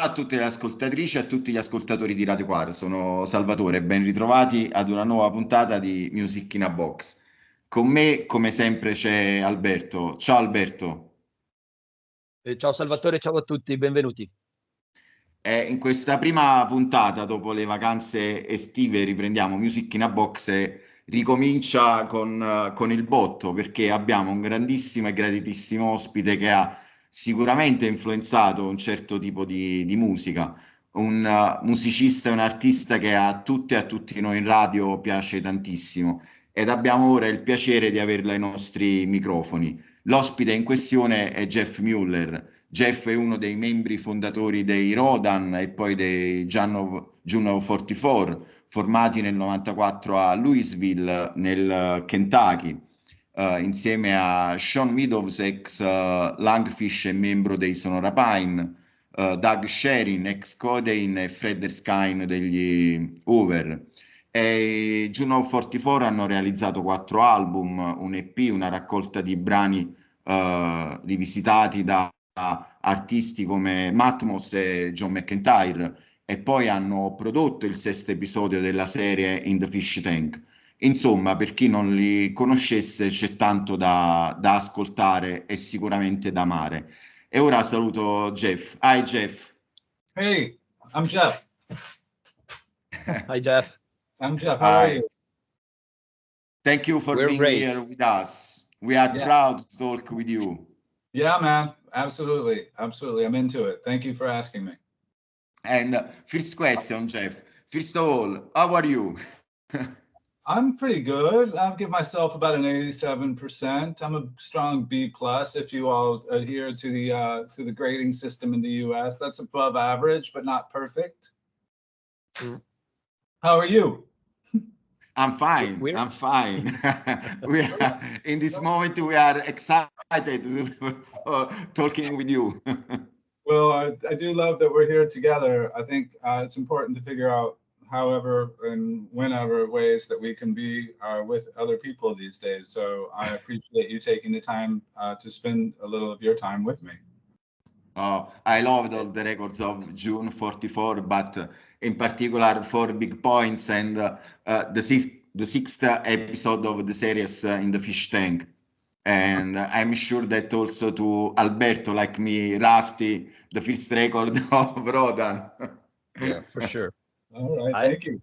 a tutte le ascoltatrici e a tutti gli ascoltatori di Radio Quar. Sono Salvatore e ben ritrovati ad una nuova puntata di Music in a Box. Con me, come sempre, c'è Alberto. Ciao Alberto. Ciao Salvatore, ciao a tutti, benvenuti. In questa prima puntata, dopo le vacanze estive, riprendiamo Music in a Box e ricomincia con il botto, perché abbiamo un grandissimo e graditissimo ospite che ha sicuramente influenzato un certo tipo di musica, un musicista e un artista che a tutte e a tutti noi in radio piace tantissimo ed abbiamo ora il piacere di averla ai nostri microfoni. L'ospite in questione è Jeff Mueller. Jeff è uno dei membri fondatori dei Rodan e poi dei Juno 44, formati nel 94 a Louisville, nel Kentucky, insieme a Sean Meadows, ex Langfish e membro dei Sonora Pine, Doug Sherin, ex Codeine e Fred Erskine degli Hoover. E i Juno 44 hanno realizzato 4 album, un EP, una raccolta di brani rivisitati da artisti come Matmos e John McEntire e poi hanno prodotto il 6º episodio della serie In the Fish Tank. Insomma, per chi non li conoscesse c'è tanto da ascoltare e sicuramente da amare. E ora saluto Jeff. Hi Jeff. Hey, I'm Jeff. Hi Jeff. I'm Jeff. How are you? Thank you for being here with us. We are proud to talk with you. Yeah, man. Absolutely. Absolutely. I'm into it. Thank you for asking me. And first question, Jeff. First of all, how are you? I'm pretty good. I'll give myself about an 87%. I'm a strong B+ if you all adhere to the grading system in the US. That's above average, but not perfect. How are you? I'm fine. I'm fine. In this moment, we are excited for talking with you. Well, I do love that we're here together. I think it's important to figure out however and whenever ways that we can be with other people these days. So I appreciate you taking the time to spend a little of your time with me. I loved all the records of June 44, but in particular 4 big points and the 6th episode of the series In the Fish Tank. And I'm sure that also to Alberto, like me, Rusty, the first record of Rodan. Yeah, for sure. All right, thank you.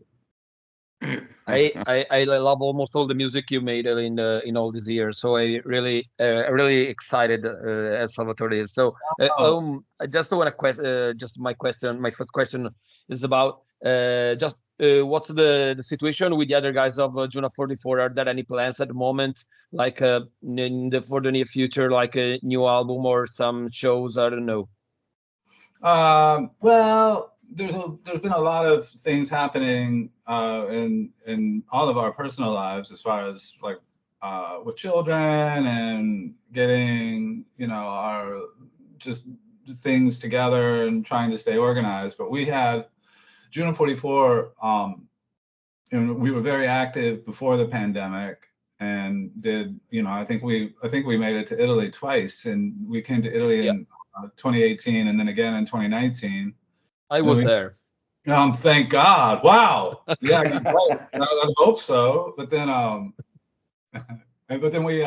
I love almost all the music you made in all these years. So I really excited as Salvatore is. So I just want to my first question is about what's the situation with the other guys of Juno 44? Are there any plans at the moment, like for the near future, like a new album or some shows? I don't know. Well, there's been a lot of things happening in all of our personal lives, as far as like with children and getting our just things together and trying to stay organized. But we had Juno 44, and we were very active before the pandemic and did, I think we made it to Italy twice, and we came to Italy in 2018 and then again in 2019. I was there. Thank God. Wow. Yeah, I hope so. But then we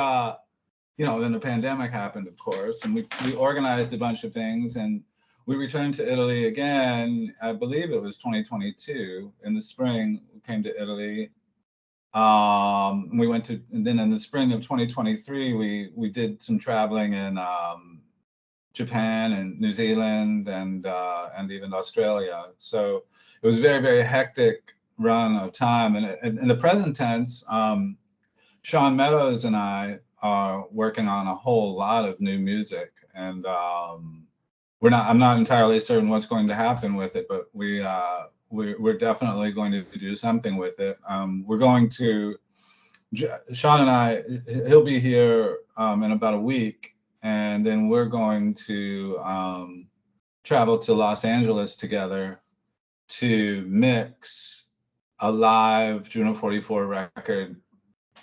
then the pandemic happened, of course, and we organized a bunch of things, and we returned to Italy again. I believe it was 2022 in the spring. We came to Italy. We went to, and then in the spring of 2023, we did some traveling in Japan and New Zealand and even Australia. So it was a very, very hectic run of time. And in the present tense, Sean Meadows and I are working on a whole lot of new music, and I'm not entirely certain what's going to happen with it, but we're definitely going to do something with it. We're going to, Sean and I, he'll be here in about a week, and then we're going to travel to Los Angeles together to mix a live Juno 44 record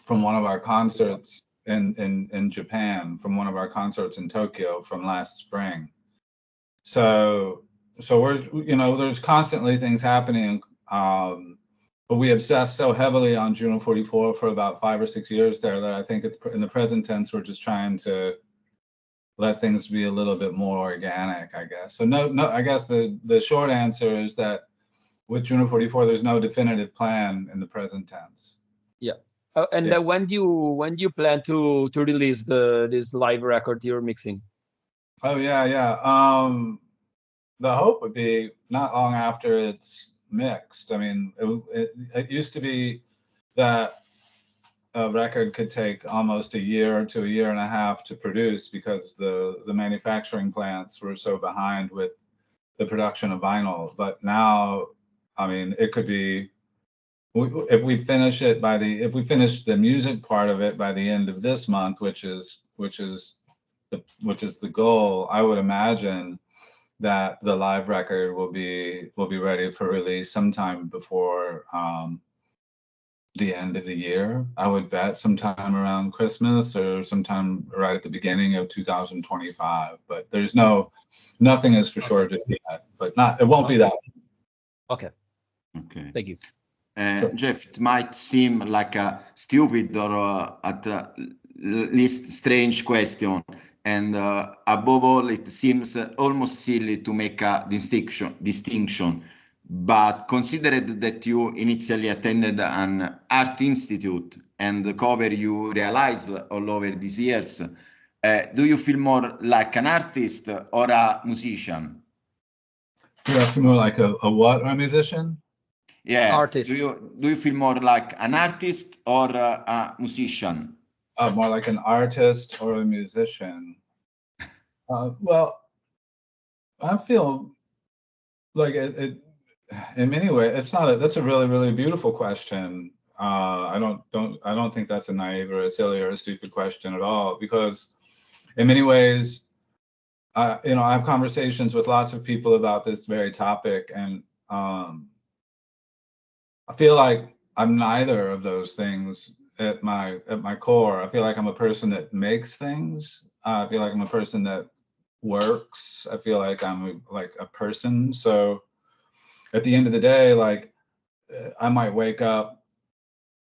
from one of our concerts in Japan, from one of our concerts in Tokyo from last spring. So so we're, there's constantly things happening. But we obsessed so heavily on Juno 44 for about 5 or 6 years there that I think in the present tense, we're just trying to let things be a little bit more organic, I guess. So no, I guess the short answer is that with Juno 44, there's no definitive plan in the present tense. Yeah. And when do you plan to release this live record you're mixing? Oh yeah. The hope would be not long after it's mixed. I mean, it used to be that a record could take almost a year to a year and a half to produce because the manufacturing plants were so behind with the production of vinyl. But now, I mean, it could be, if we finish the music part of it by the end of this month, which is the goal, I would imagine that the live record will be ready for release sometime before the end of the year. I would bet sometime around Christmas or sometime right at the beginning of 2025. But there's nothing is for sure just yet. But it won't be that. Okay. Thank you. Sure. Jeff, it might seem like a stupid or at least strange question. And above all, it seems almost silly to make a distinction. But considered that you initially attended an art institute and the cover you realized all over these years, do you feel more like an artist or a musician? You feel more like a what, or a musician? Yeah. Artist. Do you feel more like an artist or a musician? More like an artist or a musician. Well, I feel like it in many ways, that's a really, really beautiful question. I don't think that's a naive or a silly or a stupid question at all, because in many ways, I have conversations with lots of people about this very topic, and I feel like I'm neither of those things at my core. I feel like I'm a person that makes things. I feel like I'm a person that works. I feel like I'm like a person. So at the end of the day, like, I might wake up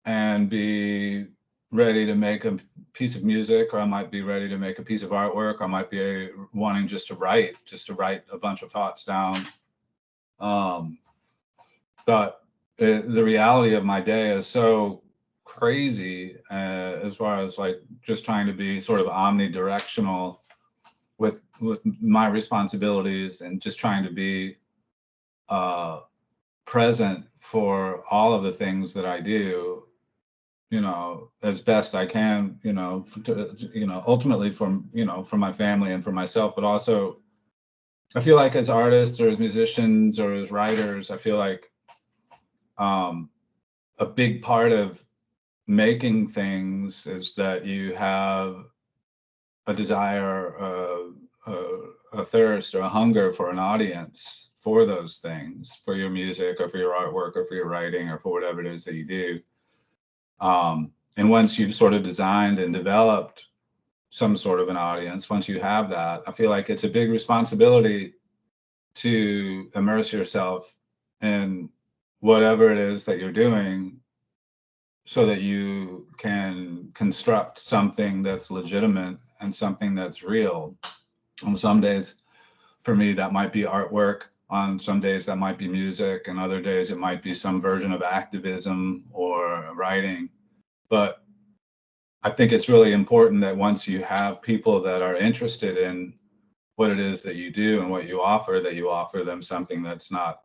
and be ready to make a piece of music, or I might be ready to make a piece of artwork, or I might be wanting just to write a bunch of thoughts down. But the reality of my day is so crazy as far as like just trying to be sort of omnidirectional with my responsibilities, and just trying to be present for all of the things that I do, as best I can, ultimately for my family and for myself, but also I feel like as artists or as musicians or as writers, I feel like a big part of making things is that you have a desire, a thirst or a hunger for an audience for those things, for your music or for your artwork or for your writing or for whatever it is that you do. And once you've sort of designed and developed some sort of an audience, once you have that, I feel like it's a big responsibility to immerse yourself in whatever it is that you're doing, so that you can construct something that's legitimate and something that's real. On some days, for me, that might be artwork. On some days, that might be music. And other days, it might be some version of activism or writing. But I think it's really important that once you have people that are interested in what it is that you do and what you offer, that you offer them something that's not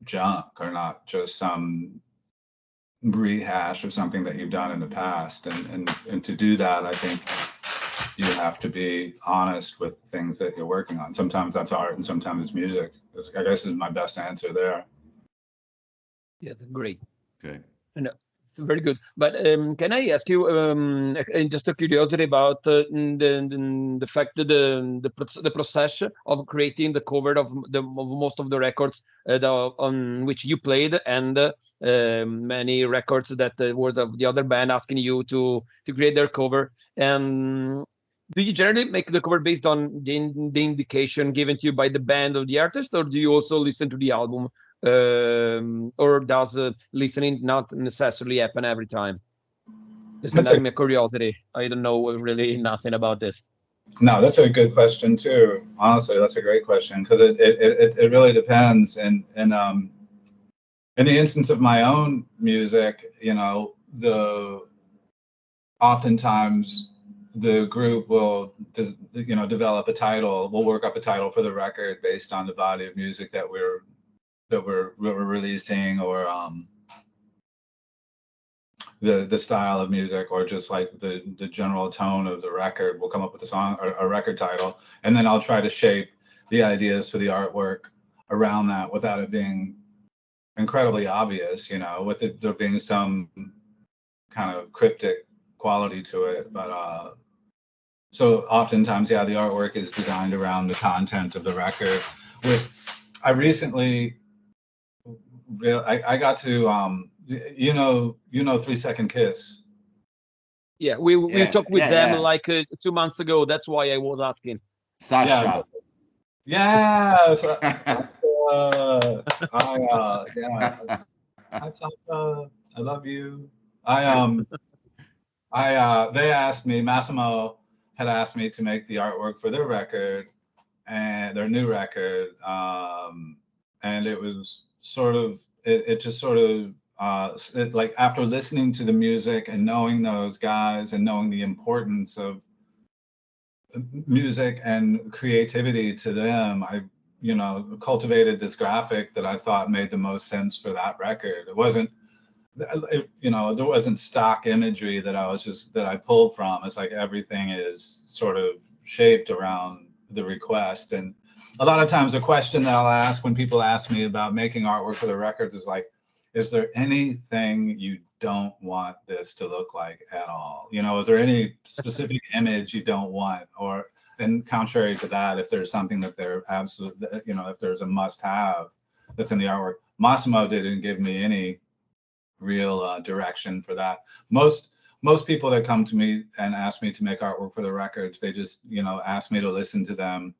junk or not just some rehash of something that you've done in the past. And to do that, I think you have to be honest with things that you're working on. Sometimes that's art and sometimes it's music. I guess is my best answer there. Yeah, that's great. Okay. No, very good. But can I ask you, just a curiosity about the fact that the process of creating the cover of most of the records on which you played, and many records that was of the other band asking you to create their cover. And do you generally make the cover based on the indication given to you by the band or the artist, or do you also listen to the album, or does listening not necessarily happen every time? Listen, I'm a curiosity. I don't know really nothing about this. No, that's a good question too. Honestly, that's a great question, because it really depends. And in the instance of my own music, you know, oftentimes the group will, you know, develop a title. We'll work up a title for the record based on the body of music that we're releasing, or the style of music, or just like the general tone of the record. We'll come up with a song or a record title, and then I'll try to shape the ideas for the artwork around that without it being incredibly obvious, you know, with there being some kind of cryptic quality to it. But so oftentimes, yeah, the artwork is designed around the content of the record. I recently, I got to, you know 3 Second Kiss. Yeah, we talked with them like 2 months ago. That's why I was asking. Sasha. Yeah. Hi, Sasha. I love you. They asked me, Massimo had asked me to make the artwork for their record, and their new record. And it was sort of, it just sort of, like after listening to the music and knowing those guys and knowing the importance of music and creativity to them, I, you know, cultivated this graphic that I thought made the most sense for that record. It wasn't, you know, there wasn't stock imagery that I pulled from. It's like everything is sort of shaped around the request. And a lot of times the question that I'll ask when people ask me about making artwork for the records is like, is there anything you don't want this to look like at all? You know, is there any specific image you don't want? Or, and contrary to that, if there's something that they're absolutely, you know, if there's a must have that's in the artwork. Massimo didn't give me any real direction for that. Most people that come to me and ask me to make artwork for the records, they just, you know, ask me to listen to them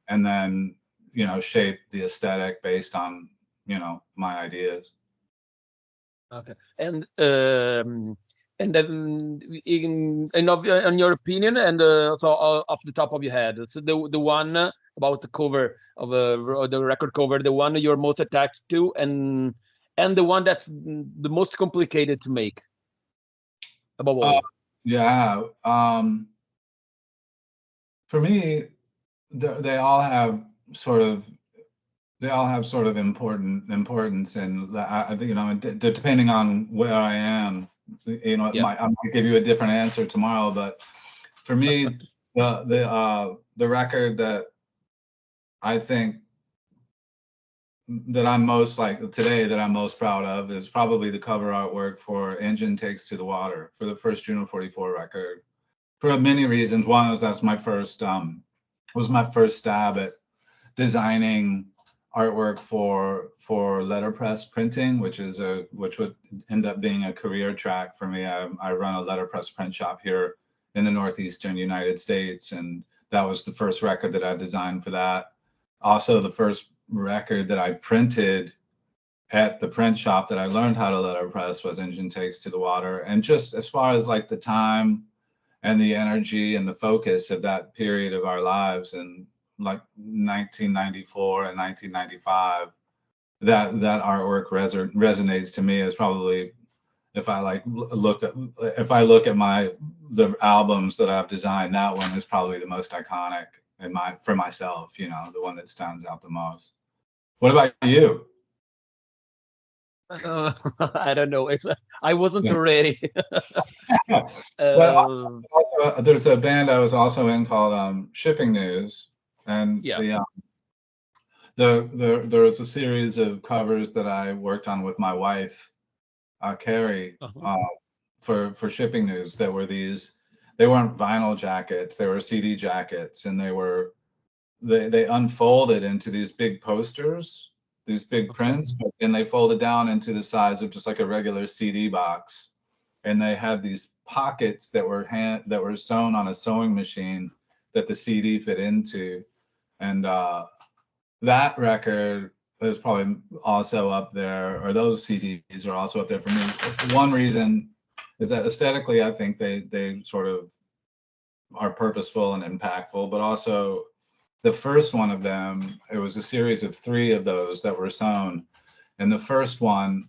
and then, you know, shape the aesthetic based on, you know, my ideas. Okay. And then in your opinion, and so off the top of your head, so the one about the cover of the record cover, the one you're most attached to, and the one that's the most complicated to make above all. Yeah. For me, they all have sort of importance, and I think, you know, depending on where I am, you know, I might give you a different answer tomorrow. But for me, the record that I think that I'm most proud of is probably the cover artwork for Engine Takes to the Water, for the first Juno 44 record, for many reasons. One is that's my first was my first stab at designing artwork for letterpress printing, which would end up being a career track for me. I run a letterpress print shop here in the northeastern United States, and that was the first record that I designed for that. Also, the first record that I printed at the print shop that I learned how to letterpress was Engine Takes to the Water. And just as far as like the time and the energy and the focus of that period of our lives, and like 1994 and 1995, that artwork resonates to me as probably, if I look at the albums that I've designed, that one is probably the most iconic for myself, you know, the one that stands out the most. What about you? I don't know. I wasn't ready. Well, also, there's a band I was also in called Shipping News, and there was a series of covers that I worked on with my wife, Carrie, for Shipping News. That were they weren't vinyl jackets, they were CD jackets, and they unfolded into these big posters, these big prints, but then they folded down into the size of just like a regular CD box. And they had these pockets that were sewn on a sewing machine that the CD fit into. And that record is probably also up there, or those CDs are also up there for me. One reason is that aesthetically, I think they sort of are purposeful and impactful, but also the first one of them, it was a series of 3 of those that were sewn. And the first one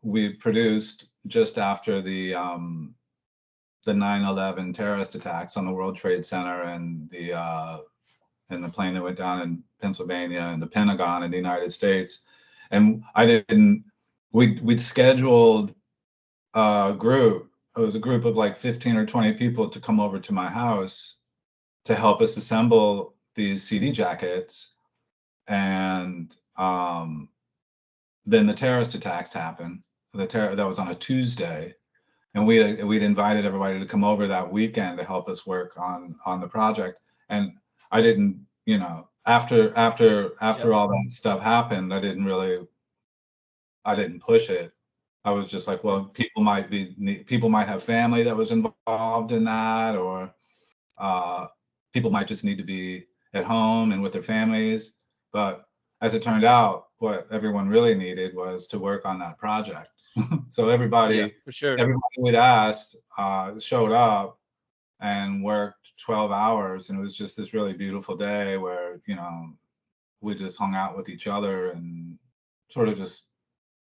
we produced just after the 9/11 terrorist attacks on the World Trade Center and the plane that went down in Pennsylvania and the Pentagon in the United States. And we'd scheduled a group. It was a group of like 15 or 20 people to come over to my house to help us assemble these CD jackets. And then the terrorist attacks happened. That was on a Tuesday. And we'd invited everybody to come over that weekend to help us work on the project. And I didn't, you know, after all that stuff happened, I didn't push it. I was just like, well, people might have family that was involved in that, or people might just need to be at home and with their families. But as it turned out, what everyone really needed was to work on that project. So everybody we'd asked showed up and worked 12 hours, and it was just this really beautiful day where, you know, we just hung out with each other and sort of just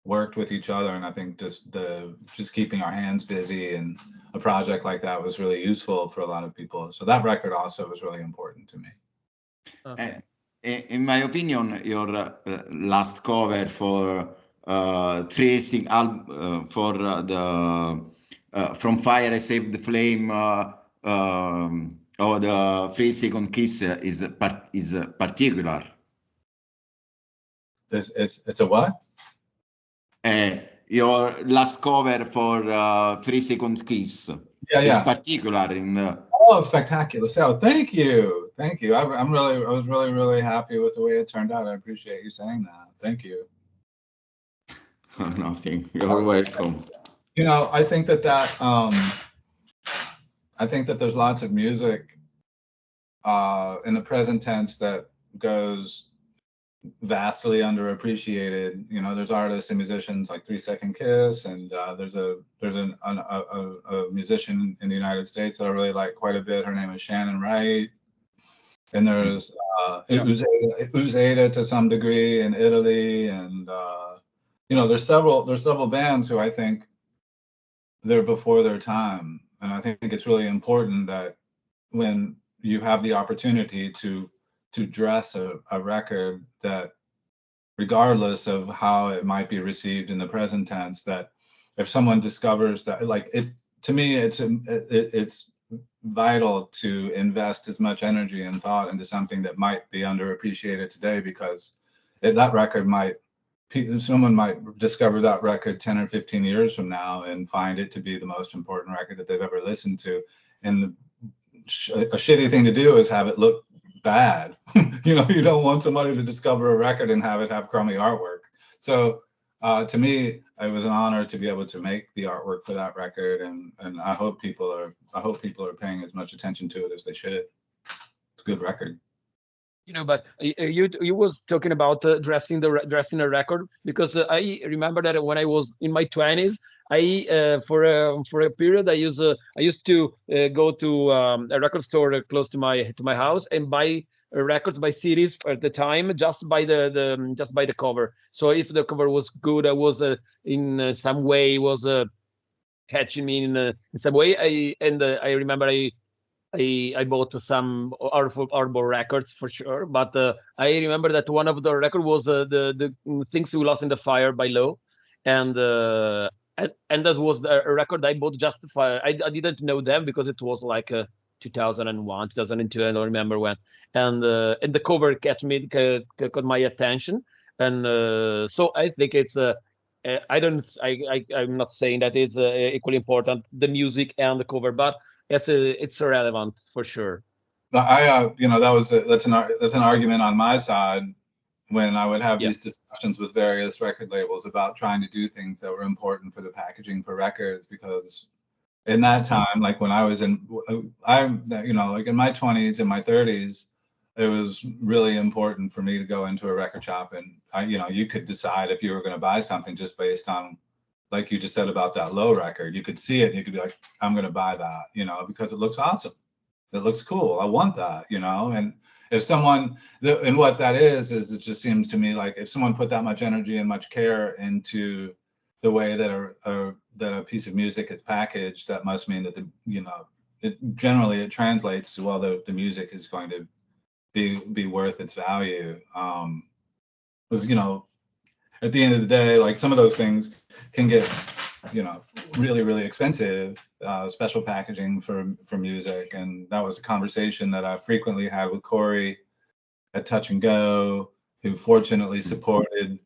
worked with each other. And I think just keeping our hands busy and a project like that was really useful for a lot of people. So that record also was really important to me. Okay. In my opinion, your last cover for Tracing for the From Fire I Saved the Flame or the 3 Second Kiss is particular. It's a what? Your last cover for 3 Second Kiss is particular in the... Oh, spectacular! So thank you. I was really happy with the way it turned out. I appreciate you saying that. Thank you. Nothing. You're welcome. You know, I think that there's lots of music in the present tense that goes vastly underappreciated. You know, there's artists and musicians like 3 Second Kiss, and there's a musician in the United States that I really like quite a bit. Her name is Shannon Wright. And there's Uzeda to some degree in Italy, and you know, there's several bands who I think they're before their time. And I think it's really important that when you have the opportunity to dress a record, that regardless of how it might be received in the present tense, that if someone discovers that, like, it, to me, it's vital to invest as much energy and thought into something that might be underappreciated today, because that record someone might discover that record 10 or 15 years from now and find it to be the most important record that they've ever listened to. And a shitty thing to do is have it look bad. You know, you don't want somebody to discover a record and have it have crummy artwork. So to me, it was an honor to be able to make the artwork for that record, and I hope people are paying as much attention to it as they should. It's a good record. You know, but you was talking about dressing a record, because I remember that when I was in my 20s, I for a period I used to go to a record store close to my house and buy records, by CDs at the time, just by the cover. So if the cover was good, I was in some way catching me in some way. I remember I bought some Arbor records for sure, but I remember that one of the record was the Things We Lost in the Fire by Low, and that was the record I bought just I didn't know them because it was like 2001, 2002, I don't remember when, and the cover caught my attention, and so I think it's I'm not saying that it's equally important, the music and the cover, but it's relevant for sure. You know, that's an argument on my side when I would have these discussions with various record labels about trying to do things that were important for the packaging for records, because in that time, like when I was in, you know, like in my 20s and my 30s, it was really important for me to go into a record shop, and you know, you could decide if you were going to buy something just based on, like you just said about that low record. You could see it and you could be like, I'm going to buy that, you know, because it looks awesome. It looks cool. I want that, you know. And if someone, and what that is it just seems to me like if someone put that much energy and much care into the way that a piece of music is packaged, that must mean that the, you know, it generally it translates to, well, the music is going to be worth its value. Because, you know, at the end of the day, like some of those things can get, you know, really, really expensive, special packaging for music. And that was a conversation that I frequently had with Corey at Touch and Go, who fortunately supported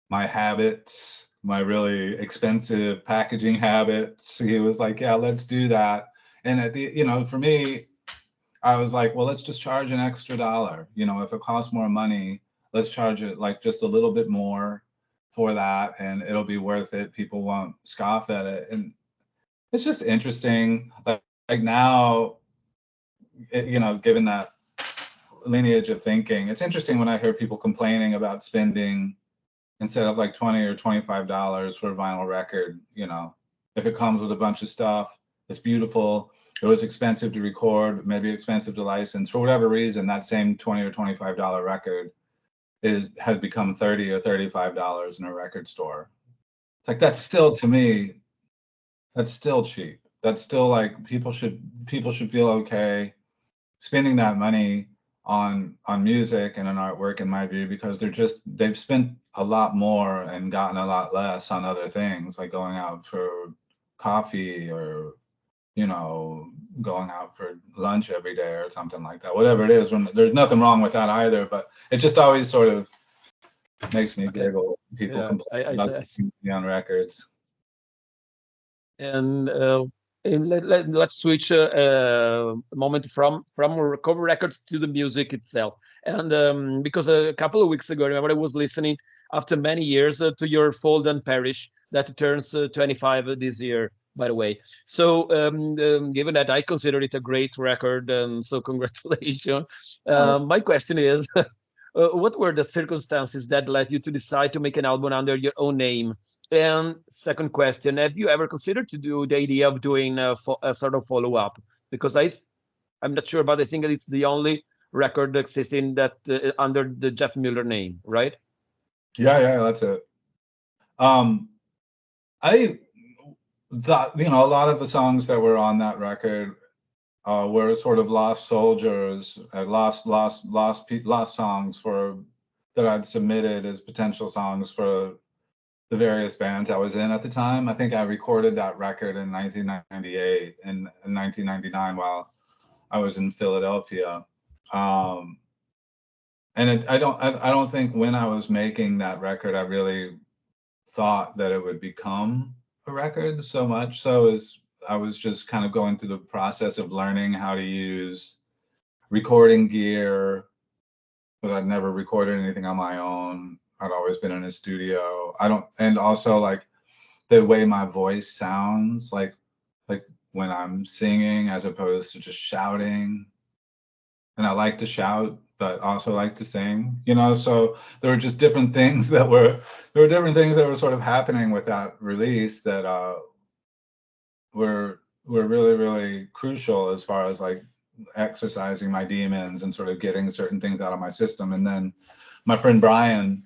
my habits, my really expensive packaging habits. He was like, yeah, let's do that. And at the, you know, for me, I was like, well, let's just charge an extra $1. You know, if it costs more money, let's charge it like just a little bit more for that, and it'll be worth it. People won't scoff at it. And it's just interesting. Like now, you know, given that lineage of thinking, it's interesting when I hear people complaining about spending, instead of like $20 or $25 for a vinyl record, you know, if it comes with a bunch of stuff, it's beautiful. It was expensive to record, maybe expensive to license. For whatever reason, that same $20 or $25 record has become $30 or $35 in a record store. It's like, that's still, to me, that's still cheap. That's still like, people should feel okay spending that money on music and an artwork, in my view, because they've spent a lot more and gotten a lot less on other things, like going out for coffee or, you know, going out for lunch every day or something like that. Whatever it is, there's nothing wrong with that either, but it just always sort of makes me giggle. People complain about spending on records. And let's switch a moment from cover records to the music itself. And because a couple of weeks ago, I remember I was listening after many years to your Fold and Perish that turns 25 this year, by the way. So given that I consider it a great record, so congratulations. My question is, what were the circumstances that led you to decide to make an album under your own name? And second question, have you ever considered to do the idea of doing a sort of follow-up? Because I'm not sure, but I think it's the only record existing that under the Jeff Mueller name, right? Yeah, that's it. I thought, you know, a lot of the songs that were on that record were sort of lost soldiers, lost songs that I'd submitted as potential songs for the various bands I was in at the time. I think I recorded that record in 1998 and in 1999 while I was in Philadelphia. And I don't think when I was making that record, I really thought that it would become a record so much. So as I was just kind of going through the process of learning how to use recording gear, but I'd never recorded anything on my own. I'd always been in a studio. And also like the way my voice sounds, like when I'm singing as opposed to just shouting. And I like to shout, but also like to sing, you know? So there were just different things that were sort of happening with that release that were really, really crucial as far as like exercising my demons and sort of getting certain things out of my system. And then my friend Brian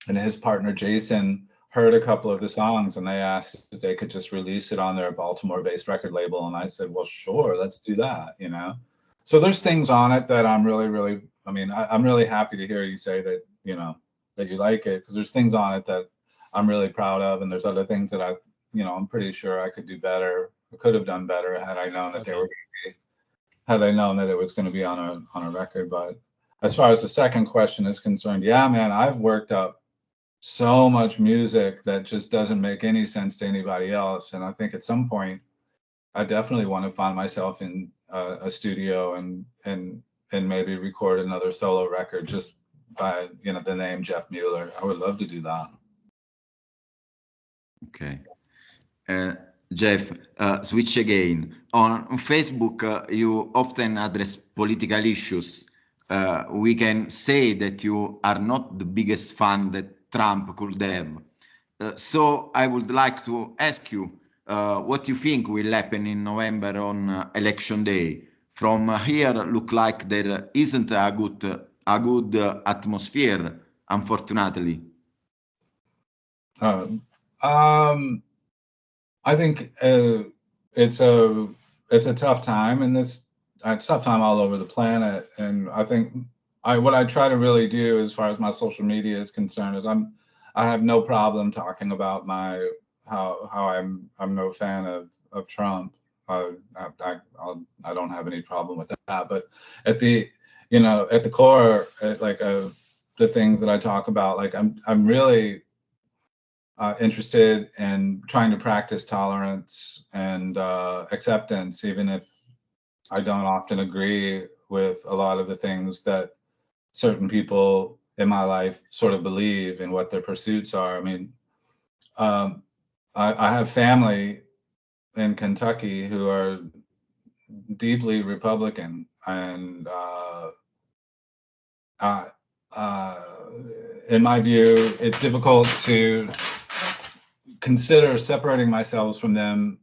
and his partner Jason heard a couple of the songs and they asked if they could just release it on their Baltimore-based record label. And I said, well, sure, let's do that, you know? So there's things on it that I'm really, really, I mean, I'm really happy to hear you say that, you know, that you like it, because there's things on it that I'm really proud of. And there's other things that I'm pretty sure I could do better. I could have done better had I known that had I known that it was going to be on a record. But as far as the second question is concerned, yeah, man, I've worked up so much music that just doesn't make any sense to anybody else. And I think at some point, I definitely want to find myself in a studio and maybe record another solo record just by, you know, the name Jeff Mueller. I would love to do that. Okay. Jeff, switch again. On Facebook, you often address political issues. We can say that you are not the biggest fan that Trump could have. So I would like to ask you what you think will happen in November on election day. From here, look like there isn't a good atmosphere, unfortunately. I think it's a tough time in this. It's a tough time all over the planet, and I think what I try to really do, as far as my social media is concerned, is I have no problem talking about how I'm no fan of Trump. I don't have any problem with that. But at the core, the things that I talk about, like I'm really interested in trying to practice tolerance and acceptance, even if I don't often agree with a lot of the things that certain people in my life sort of believe and what their pursuits are. I mean, I have family in Kentucky who are deeply Republican, and in my view, it's difficult to consider separating myself from them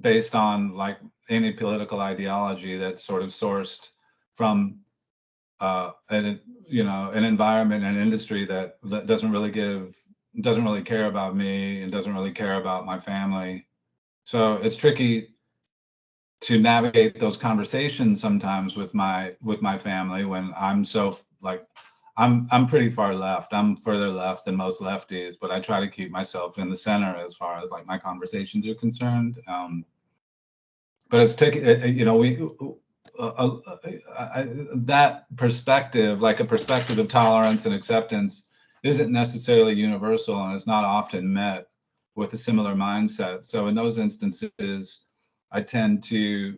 based on like any political ideology that's sort of sourced from an environment and industry that doesn't really care about me and doesn't really care about my family. So it's tricky to navigate those conversations sometimes with my family when I'm so like I'm pretty far left. I'm further left than most lefties, but I try to keep myself in the center as far as like my conversations are concerned. But it's taking, that perspective, like a perspective of tolerance and acceptance, isn't necessarily universal, and it's not often met with a similar mindset. So in those instances, I tend to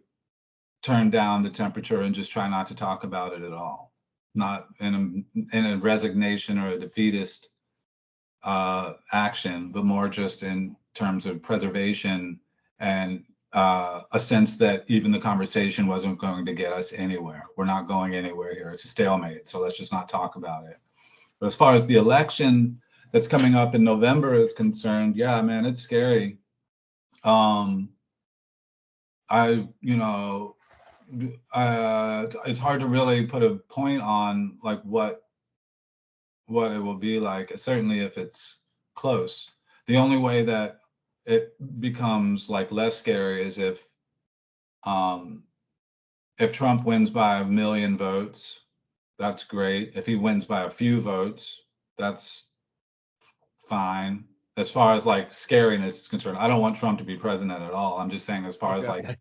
turn down the temperature and just try not to talk about it at all. Not in a resignation or a defeatist action, but more just in terms of preservation and a sense that even the conversation wasn't going to get us anywhere. We're not going anywhere here. It's a stalemate, so let's just not talk about it. But as far as the election that's coming up in November is concerned, yeah, man, it's scary. It's hard to really put a point on like what it will be like, certainly if it's close. The only way that it becomes like less scary is if Trump wins by 1 million votes, that's great. If he wins by a few votes, that's fine. As far as like scariness is concerned, I don't want Trump to be president at all. I'm just saying, as far as like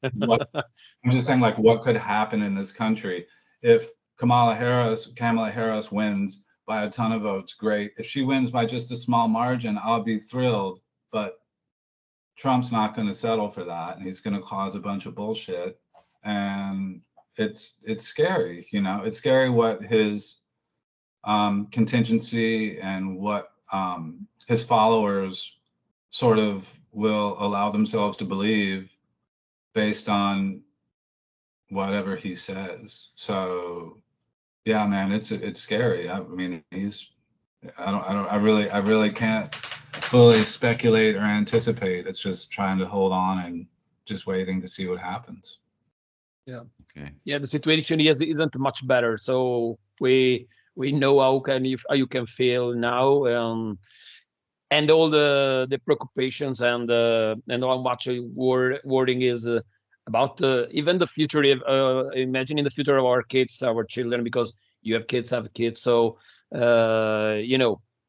what could happen in this country if Kamala Harris wins by a ton of votes, great. If she wins by just a small margin, I'll be thrilled. But Trump's not going to settle for that, and he's going to cause a bunch of bullshit. And it's scary, It's scary what his contingency and what his followers sort of will allow themselves to believe based on whatever he says. So yeah, man, it's scary. I mean, I really can't fully speculate or anticipate. It's just trying to hold on and just waiting to see what happens. Yeah. Okay. Yeah, the situation isn't much better. So we know how you can feel now, and all the preoccupations and how much wording is about even the future. Imagining the future of our kids, our children, because you have kids, So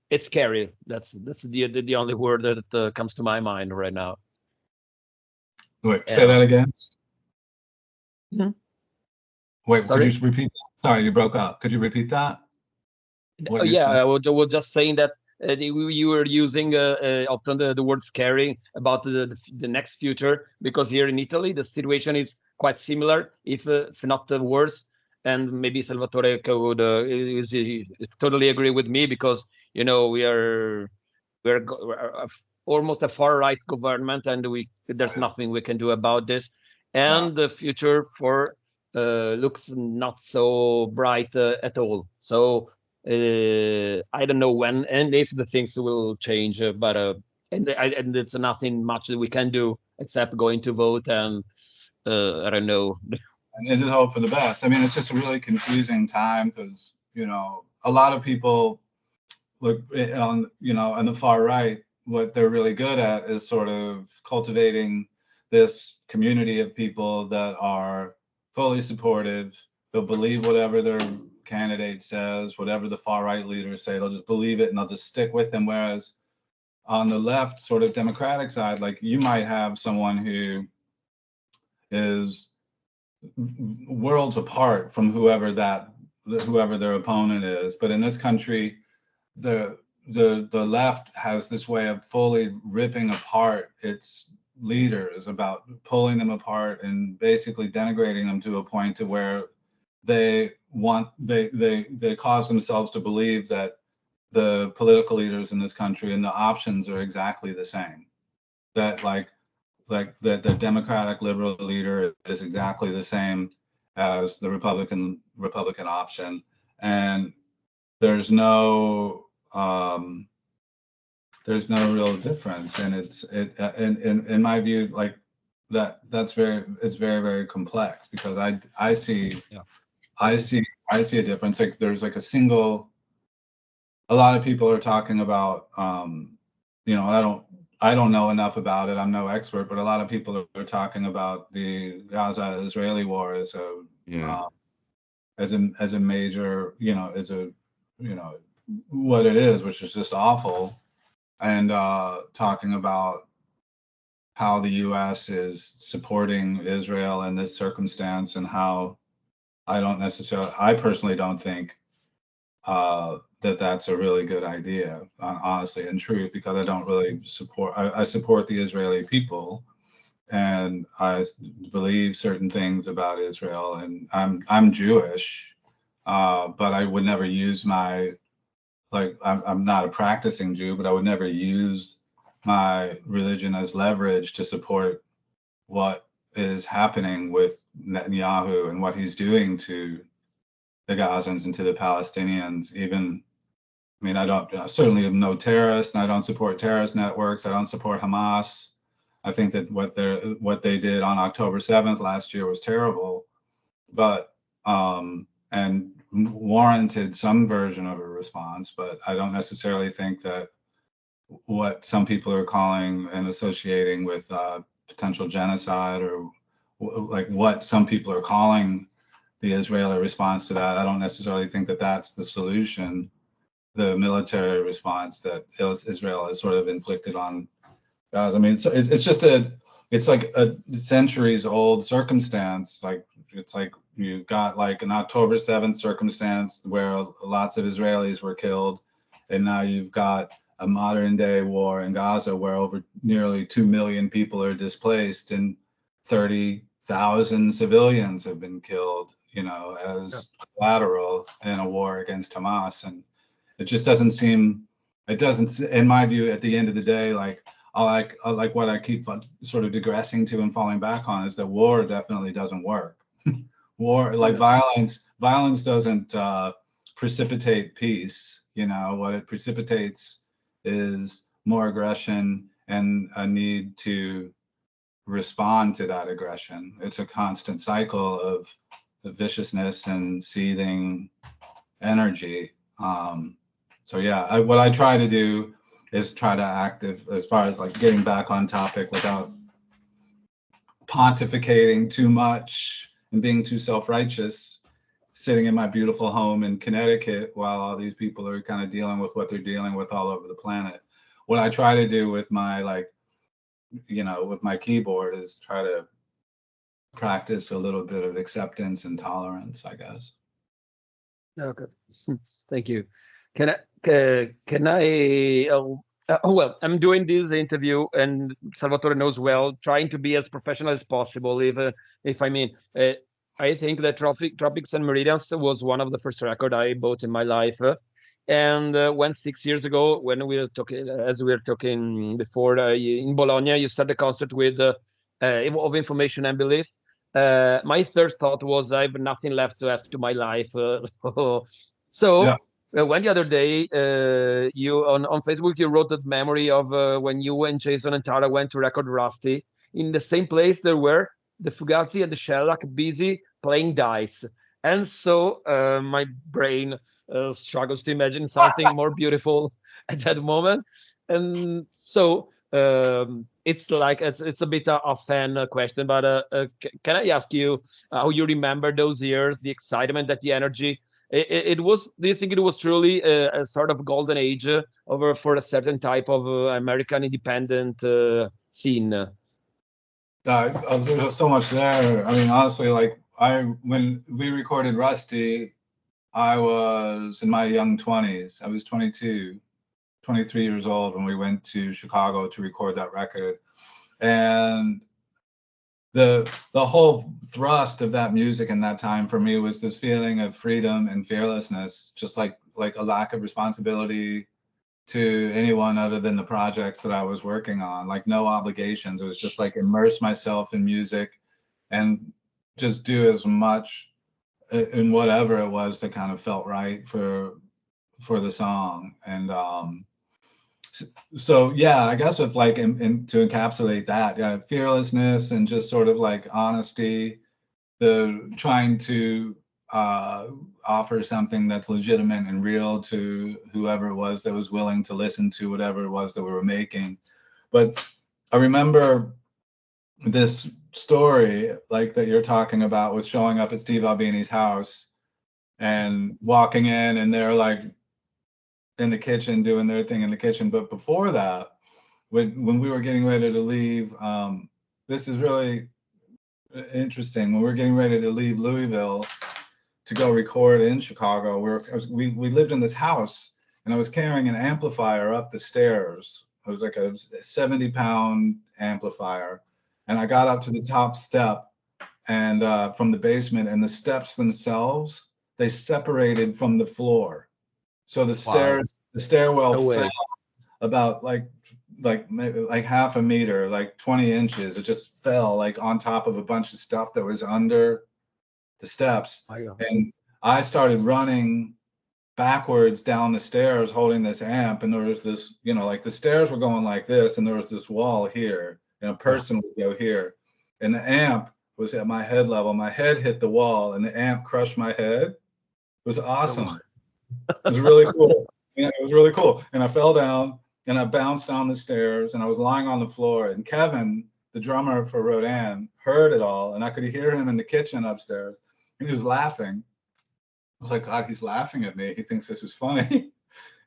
it's scary. That's the only word that comes to my mind right now. Wait, say that again. Mm-hmm. Wait, sorry? Could you repeat that? Sorry, you broke up. Could you repeat that? I was just saying that you were using often the word scary about the next future, because here in Italy, the situation is quite similar, if not worse. And maybe Salvatore could totally agree with me, because we're almost a far-right government, and there's nothing we can do about this. And the future for looks not so bright at all. So I don't know when and if the things will change, but and it's nothing much that we can do except going to vote and I don't know. And just hope for the best. I mean, it's just a really confusing time because, you know, a lot of people look on, you know, on the far right, what they're really good at is sort of cultivating this community of people that are fully supportive. They'll believe whatever their candidate says, whatever the far right leaders say, they'll just believe it and they'll just stick with them. Whereas on the left sort of Democratic side, like you might have someone who is worlds apart from whoever their opponent is. But in this country, the left has this way of fully ripping apart its leaders, about pulling them apart and basically denigrating them to a point to where they cause themselves to believe that the political leaders in this country and the options are exactly the same. That like the Democratic liberal leader is exactly the same as the Republican option, and there's no real difference. And it's in my view, like it's very, very complex, because I see a difference. Like there's like a lot of people are talking about, you know, I don't know enough about it. I'm no expert, but a lot of people are talking about the Gaza-Israeli war as a major, you know, what it is, which is just awful, and talking about how the U.S. is supporting Israel in this circumstance, and how I personally don't think that that's a really good idea, honestly, in truth, because I don't really support, I support the Israeli people, and I believe certain things about Israel, and I'm Jewish, but I would never use I'm not a practicing Jew, but I would never use my religion as leverage to support what is happening with Netanyahu and what he's doing to the Gazans and to the Palestinians. I mean, I certainly am no terrorist, and I don't support terrorist networks. I don't support Hamas. I think that what they did on October 7th last year was terrible, but and warranted some version of a response. But I don't necessarily think that what some people are calling and associating with potential genocide, or like what some people are calling the Israeli response to that, I don't necessarily think that that's the solution. The military response that Israel has sort of inflicted on Gaza. I mean, it's like a centuries old circumstance. Like it's like you've got like an October 7th circumstance where lots of Israelis were killed, and now you've got a modern day war in Gaza where over nearly 2 million people are displaced and 30,000 civilians have been killed, you know, as collateral in a war against Hamas. And it just doesn't seem, in my view, at the end of the day, like I like what I keep sort of digressing to and falling back on is that war definitely doesn't work. War, like violence doesn't precipitate peace. You know, what it precipitates is more aggression and a need to respond to that aggression. It's a constant cycle of viciousness and seething energy. So yeah, what I try to do is try to active as far as like getting back on topic without pontificating too much and being too self-righteous, sitting in my beautiful home in Connecticut while all these people are kind of dealing with what they're dealing with all over the planet. What I try to do with my, like, you know, with my keyboard is try to practice a little bit of acceptance and tolerance, I guess. Okay, thank you. Can I? Well, I'm doing this interview, and Salvatore knows well, trying to be as professional as possible. If I mean, I think that Tropics and Meridians was one of the first record I bought in my life, And when 6 years ago, when we were talking, as we were talking before, in Bologna, you started a concert with of information and belief. My first thought was I have nothing left to ask to my life. So Yeah. when the other day you on Facebook you wrote that memory of when you and Jason and Tara went to record Rusty in the same place. There were the Fugazi and the Shellac busy playing dice, and so my brain struggles to imagine something more beautiful at that moment. And so it's like it's a bit a fan question, but can I ask you how you remember those years, the excitement, that the energy? It was. Do you think it was truly a sort of golden age over for a certain type of American independent scene? There's so much there. I mean, honestly, like when we recorded Rusty, I was in my young 20s. I was 22, 23 years old when we went to Chicago to record that record. And the whole thrust of that music in that time for me was this feeling of freedom and fearlessness, just like a lack of responsibility to anyone other than the projects that I was working on, like no obligations. It was just like immerse myself in music and just do as much in whatever it was that kind of felt right for the song. And so yeah, I guess if like to encapsulate that, yeah, fearlessness and just sort of like honesty, the trying to offer something that's legitimate and real to whoever it was that was willing to listen to whatever it was that we were making. But I remember this story like that you're talking about with showing up at Steve Albini's house and walking in, and they're like in the kitchen doing their thing in the kitchen. But before that, when we were getting ready to leave, this is really interesting. When we were getting ready to leave Louisville to go record in Chicago, we lived in this house, and I was carrying an amplifier up the stairs. It was like a 70-pound amplifier, and I got up to the top step and from the basement, and the steps themselves, they separated from the floor. So the stairs, the stairwell fell about maybe like half a meter, like 20 inches. It just fell like on top of a bunch of stuff that was under the steps. And I started running backwards down the stairs holding this amp, and there was this, you know, like the stairs were going like this, and there was this wall here, and a person would go here, and the amp was at my head level. My head hit the wall, and the amp crushed my head. It was awesome. It was really cool. Yeah, it was really cool. And I fell down, and I bounced down the stairs, and I was lying on the floor, and Kevin, the drummer for Rodan, heard it all, and I could hear him in the kitchen upstairs, and he was laughing. I was like, God, he's laughing at me. He thinks this is funny.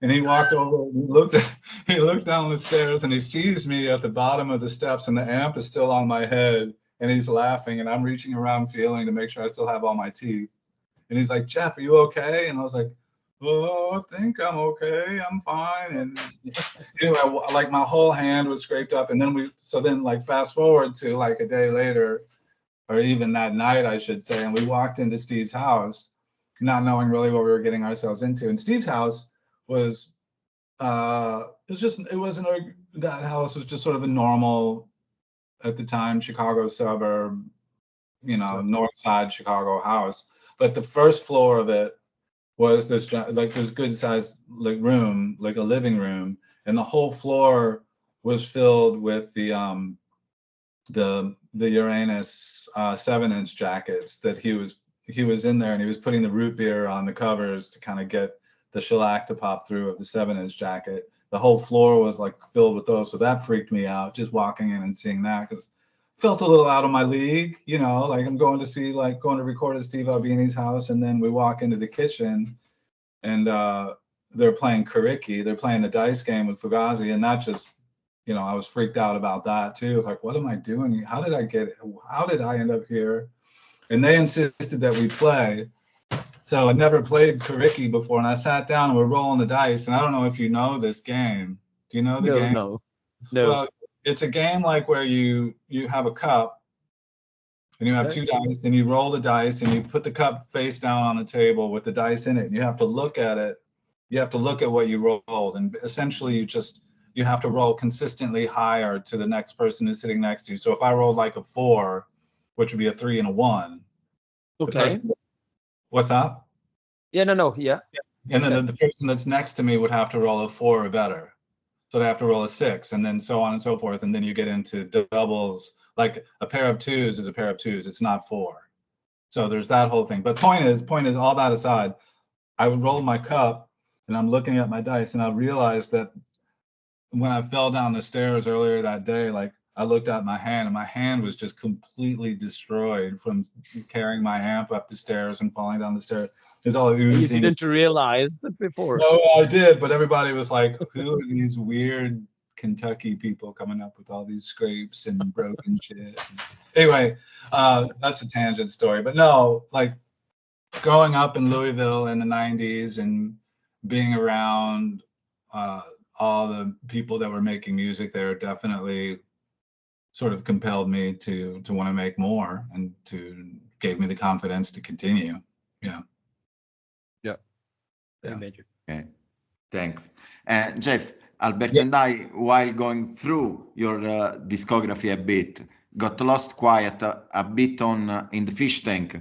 And he walked over, and he looked down the stairs, and he sees me at the bottom of the steps, and the amp is still on my head, and he's laughing, and I'm reaching around feeling to make sure I still have all my teeth. And he's like, Jeff, are you okay? And I was like, oh, I think I'm okay. I'm fine. And anyway, like my whole hand was scraped up. And then like fast forward to like a day later, or even that night, I should say, and we walked into Steve's house, not knowing really what we were getting ourselves into. And Steve's house was, that house was just sort of a normal, at the time, Chicago suburb, you know, north side Chicago house. But the first floor of it was this good sized like room, like a living room, and the whole floor was filled with the Uranus 7-inch jackets that he was in there, and he was putting the root beer on the covers to kind of get the shellac to pop through of the 7-inch jacket. The whole floor was like filled with those, so that freaked me out just walking in and seeing that, because felt a little out of my league, you know, like I'm going to record at Steve Albini's house, and then we walk into the kitchen, and they're playing Kariki, they're playing the dice game with Fugazi, and that just, you know, I was freaked out about that too. It's like, what am I doing? How did I end up here? And they insisted that we play. So I never played Kariki before, and I sat down and we're rolling the dice, and I don't know if you know this game. Do you know the game? No. Well, it's a game like where you have a cup, and you have two dice, and you roll the dice, and you put the cup face down on the table with the dice in it, and you have to look at it. You have to look at what you rolled, and essentially you have to roll consistently higher to the next person who's sitting next to you. So if I rolled like a 4, which would be a 3 and a 1, Okay. What's that? Yeah, no, yeah. And then the person that's next to me would have to roll a 4 or better. So they have to roll a 6, and then so on and so forth. And then you get into doubles. Like a pair of 2s is a pair of 2s. It's not 4. So there's that whole thing. But point is, all that aside, I would roll my cup, and I'm looking at my dice, and I realized that when I fell down the stairs earlier that day, like I looked at my hand, and my hand was just completely destroyed from carrying my amp up the stairs and falling down the stairs. It was all oozing. You didn't realize that before? No, I did, but everybody was like, who are these weird Kentucky people coming up with all these scrapes and broken shit? Anyway, that's a tangent story. But no, like growing up in Louisville in the 90s and being around all the people that were making music there definitely sort of compelled me to want to make more, and gave me the confidence to continue. Yeah. Very major. Okay, thanks. Jeff, Alberto and I, while going through your discography a bit, got lost quite a bit on in the Fish Tank,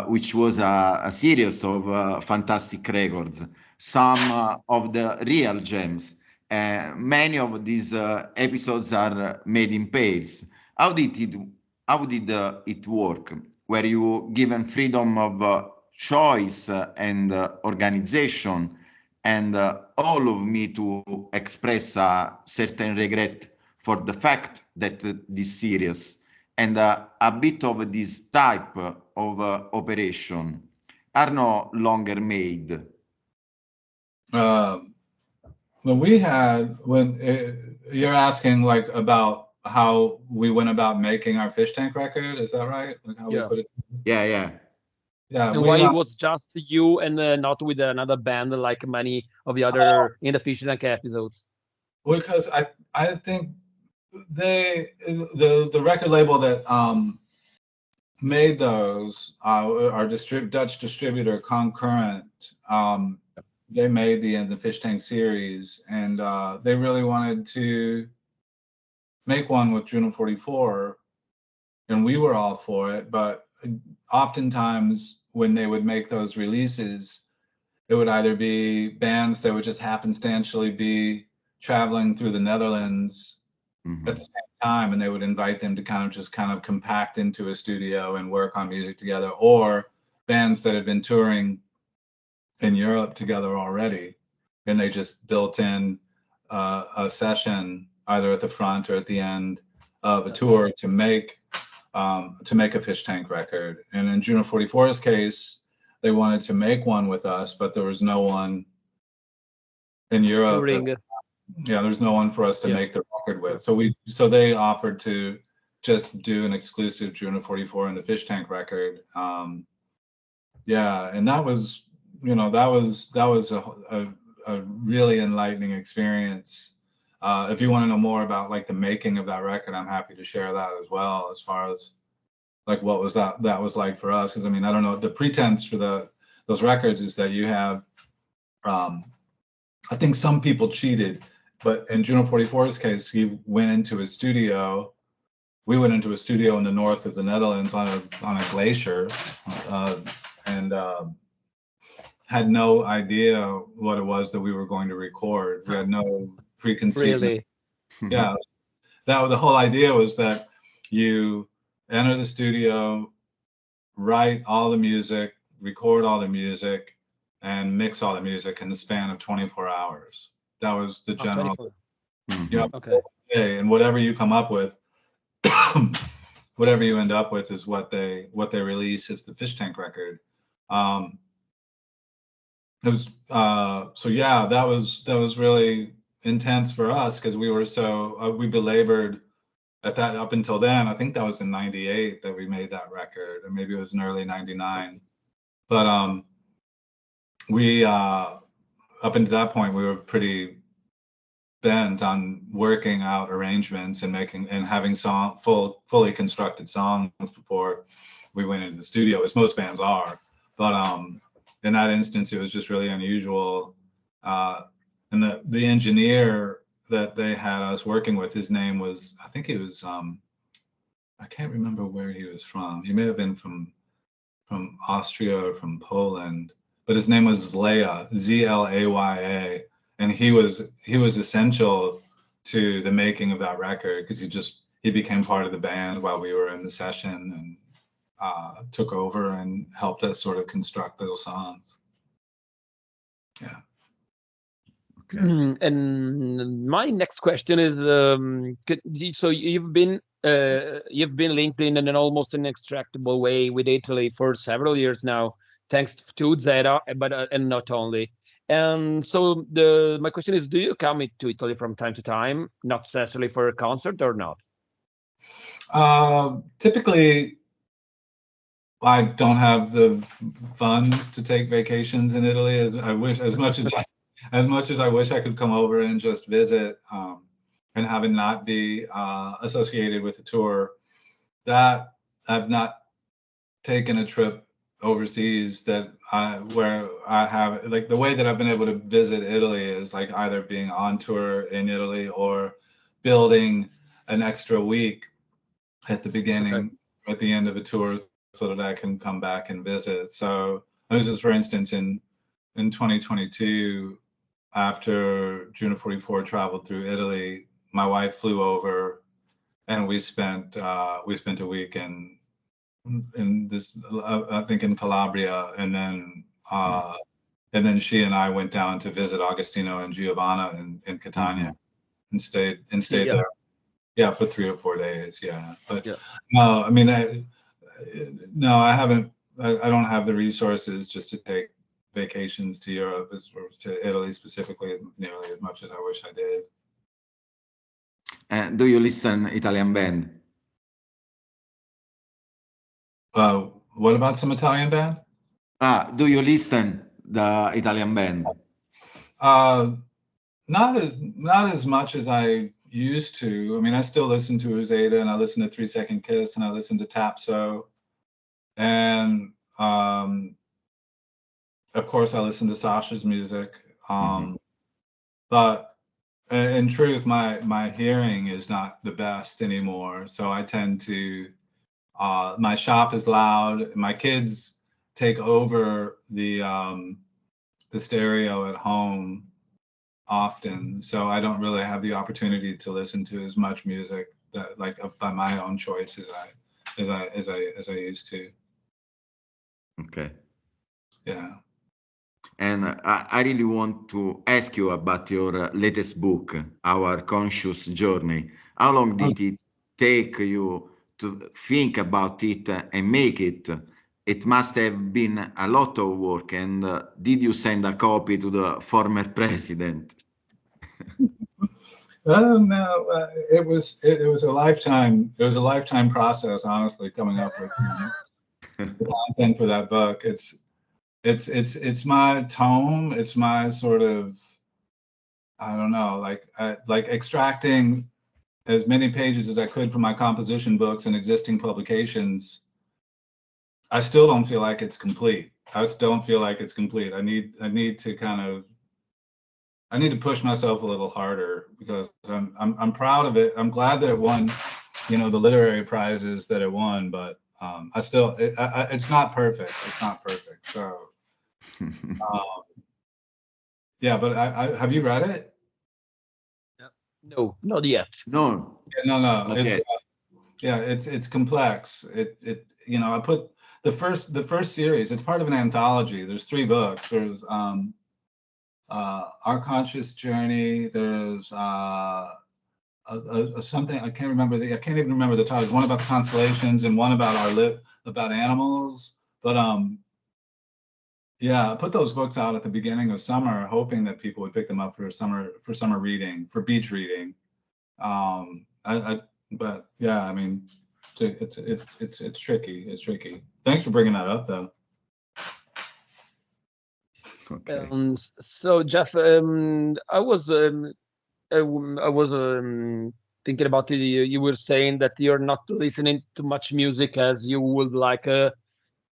which was a series of fantastic records, some of the real gems. Many of these episodes are made in pairs. How did it work? Were you given freedom of choice and organization, and all of me to express a certain regret for the fact that this series and a bit of this type of operation are no longer made? Well, you're asking like about how we went about making our Fish Tank record, is that right? Like how we put it? Yeah. And why it was just you and not with another band like many of the other in the Fish Tank episodes? Because I think the record label that made those, our Dutch distributor Concurrent, they made the Fish Tank series, and they really wanted to make one with Juno 44, and we were all for it. But oftentimes when they would make those releases, it would either be bands that would just happenstantially be traveling through the Netherlands at the same time, and they would invite them to kind of compact into a studio and work on music together, or bands that had been touring in Europe together already, and they just built in a session either at the front or at the end of a tour to make a Fish Tank record. And in Juno 44's case, they wanted to make one with us, but there was no one in Europe. There's no one for us to make the record with. So they offered to just do an exclusive Juno 44 and the Fish Tank record. And that was a really enlightening experience. If you want to know more about like the making of that record, I'm happy to share that as well, as far as like what was that was like for us. Because I mean, I don't know, the pretense for those records is that you have I think some people cheated, but in Juno 44's case, he went into a studio. We went into a studio in the north of the Netherlands on a glacier, and had no idea what it was that we were going to record. We had no preconceived. Really? Yeah, the whole idea was that you enter the studio, write all the music, record all the music, and mix all the music in the span of 24 hours. That was the general. Okay. And whatever you come up with, whatever you end up with is what they release as the Fish Tank record. It was that was really intense for us, because we were we belabored at that. Up until then, I think that was in '98 that we made that record, or maybe it was in early '99. But we up until that point, we were pretty bent on working out arrangements and having fully constructed songs before we went into the studio, as most bands are. But in that instance, it was just really unusual And the engineer that they had us working with, his name was, I think he was, I can't remember where he was from. He may have been from Austria or from Poland, but his name was Zlaya, Zlaya, and he was essential to the making of that record, because he became part of the band while we were in the session, and took over and helped us sort of construct those songs. Yeah. Okay. And my next question is, so you've been linked in an almost inextricable way with Italy for several years now, thanks to Zeta, but and not only. And so my question is, do you come to Italy from time to time, not necessarily for a concert, or not? Typically, I don't have the funds to take vacations in Italy as much as I wish I could come over and just visit, and have it not be associated with a tour. That I've not taken a trip overseas where I have, like, the way that I've been able to visit Italy is like either being on tour in Italy or building an extra week at the beginning, at the end of a tour, so that I can come back and visit. So I was just, for instance, in 2022, after Juno 44 traveled through Italy, my wife flew over, and we spent a week in this, I think, in Calabria, and then she and I went down to visit Agostino and Giovanna in Catania, and stayed there. Yeah, for 3 or 4 days. Yeah, but no, I mean, I haven't. I don't have the resources just to take vacations to Europe or to Italy specifically nearly as much as I wish I did. Do you listen Italian band? What about some Italian band? Do you listen the Italian band? Not as much as I used to. I mean, I still listen to Uzeda, and I listen to 3 Second Kiss, and I listen to Tapso, and of course I listen to Sasha's music. But in truth, my hearing is not the best anymore. So I tend to, my shop is loud. My kids take over the stereo at home often, so I don't really have the opportunity to listen to as much music that, like, by my own choice as I used to. Okay. Yeah. And I really want to ask you about your latest book, Our Conscious Journey. How long did it take you to think about it and make it? It must have been a lot of work. And did you send a copy to the former president? No, it was a lifetime. It was a lifetime process, honestly, coming up with the content for that book. It's my tome. It's my sort of, I don't know, like extracting as many pages as I could from my composition books and existing publications. I still don't feel like it's complete. I still don't feel like it's complete. I need to push myself a little harder, because I'm proud of it. I'm glad that it won, the literary prizes that it won, but I still, it's not perfect. It's not perfect. So, yeah, but I have you read it? No, not yet. No. No. Not It's yet. yeah, it's complex. I put the first series. It's part of an anthology. There's 3 books. There's Our Conscious Journey. There's something I can't even remember the titles. One about the constellations and one about about animals. But yeah, I put those books out at the beginning of summer, hoping that people would pick them up for summer reading, for beach reading. But yeah, I mean, it's tricky. It's tricky. Thanks for bringing that up, though. Okay. So Jeff, I was thinking about it. You were saying that you're not listening to much music as you would like,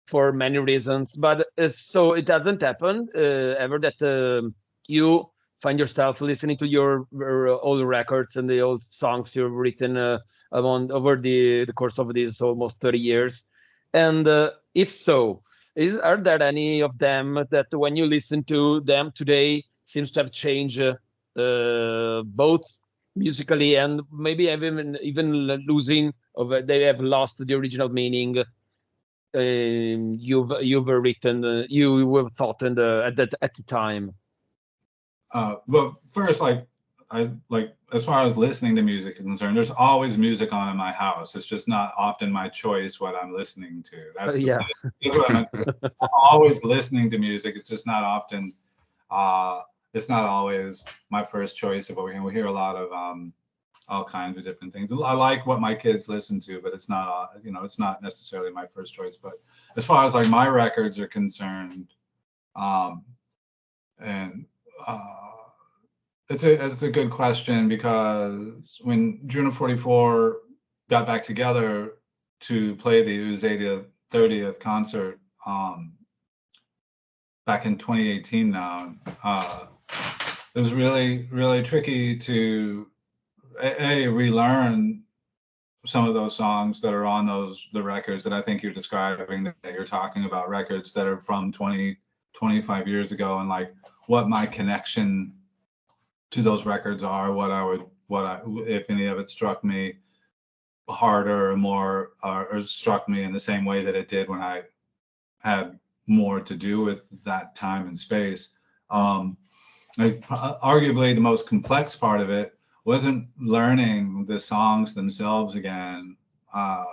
for many reasons. But so it hasn't happened ever that you find yourself listening to your old records and the old songs you've written over the course of these almost 30 years? And if so, are there any of them that when you listen to them today seems to have changed both musically and maybe even losing they have lost the original meaning you've written you have thought at the time? Well, first, as far as listening to music is concerned, there's always music on in my house. It's just not often my choice what I'm listening to. That's Yeah. That's what I meant. I'm always listening to music. It's just not often. It's not always my first choice of what we hear a lot of all kinds of different things. I like what my kids listen to, but it's not it's not necessarily my first choice. But as far as like my records are concerned, it's a good question, because when Juno 44 got back together to play the Uzeda 30th concert back in 2018 now, it was really, really tricky to relearn some of those songs that are on the records that I think you're describing, that you're talking about, records that are from 25 years ago, and like what my connection to those records are, if any of it struck me harder or more, or struck me in the same way that it did when I had more to do with that time and space. Arguably the most complex part of it wasn't learning the songs themselves again, but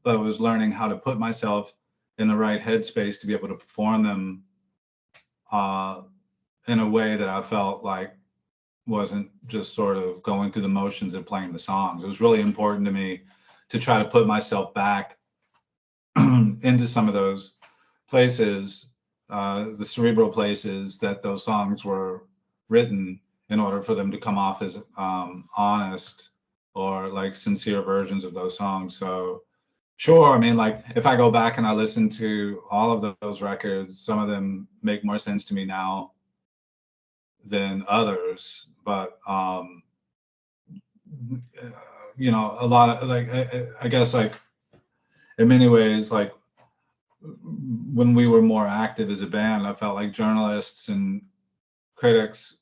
it was learning how to put myself in the right headspace to be able to perform them in a way that I felt like wasn't just sort of going through the motions of playing the songs. It was really important to me to try to put myself back into some of those places, the cerebral places that those songs were written, in order for them to come off as honest or like sincere versions of those songs. So sure, I mean, like if I go back and I listen to all of those records, some of them make more sense to me now than others, but a lot of like I guess like in many ways, like when we were more active as a band, I felt like journalists and critics